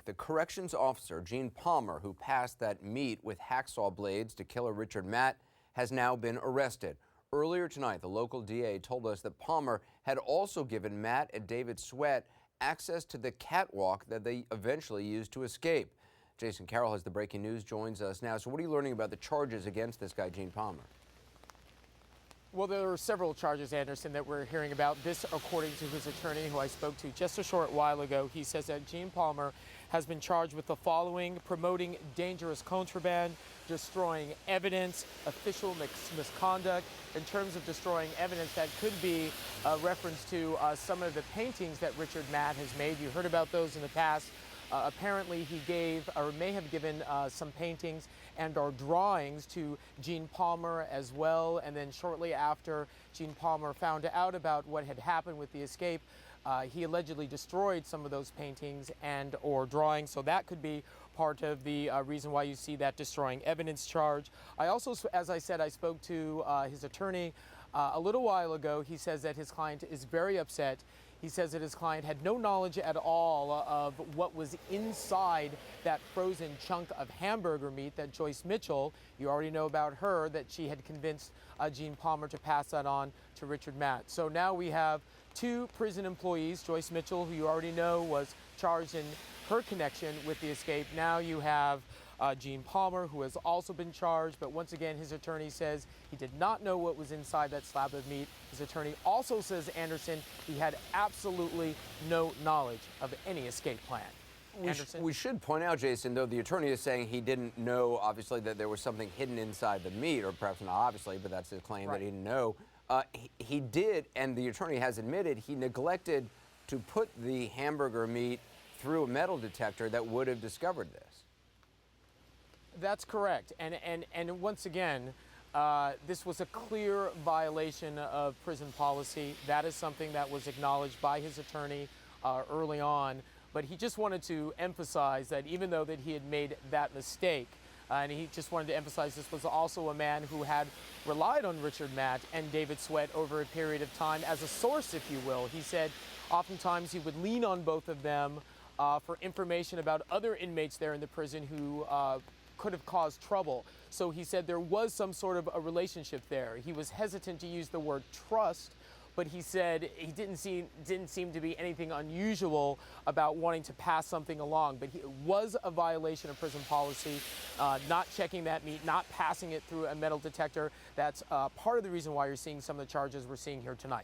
The corrections officer, Gene Palmer, who passed that meat with hacksaw blades to killer Richard Matt, has now been arrested. Earlier tonight, the local DA told us that Palmer had also given Matt and David Sweat access to the catwalk that they eventually used to escape. Jason Carroll has the breaking news, joins us now. So what are you learning about the charges against this guy, Gene Palmer? Well, there are several charges, Anderson, that we're hearing about. This, according to his attorney, who I spoke to just a short while ago. He says that Gene Palmer has been charged with the following: promoting dangerous contraband, destroying evidence, official misconduct. In terms of destroying evidence, that could be a reference to some of the paintings that Richard Matt has made. You heard about those in the past. Apparently he gave, or may have given, some paintings and or drawings to Gene Palmer as well. And then shortly after Gene Palmer found out about what had happened with the escape, he allegedly destroyed some of those paintings and or drawings. So that could be part of the reason why you see that destroying evidence charge. I also, as I said, I spoke to his attorney a little while ago. He says that his client is very upset. He says that his client had no knowledge at all of what was inside that frozen chunk of hamburger meat that Joyce Mitchell, you already know about her, that she had convinced Gene Palmer to pass that on to Richard Matt. So now we have two prison employees, Joyce Mitchell, who you already know was charged in her connection with the escape. Now you have Gene Palmer, who has also been charged, but once again, his attorney says he did not know what was inside that slab of meat. His attorney also says, Anderson, he had absolutely no knowledge of any escape plan. We should point out, Jason, though the attorney is saying he didn't know, obviously, that there was something hidden inside the meat, or perhaps not obviously, but that's his claim, right, that he didn't know. He did, and the attorney has admitted, he neglected to put the hamburger meat through a metal detector that would have discovered this. That's correct. And once again, this was a clear violation of prison policy. That is something that was acknowledged by his attorney early on. But he just wanted to emphasize that even though that he had made that mistake, and he just wanted to emphasize this was also a man who had relied on Richard Matt and David Sweat over a period of time as a source, if you will. He said oftentimes he would lean on both of them for information about other inmates there in the prison who could have caused trouble. So he said there was some sort of a relationship there. He was hesitant to use the word trust, but he said he didn't seem to be anything unusual about wanting to pass something along. But it was a violation of prison policy, not checking that meat, not passing it through a metal detector. That's part of the reason why you're seeing some of the charges we're seeing here tonight.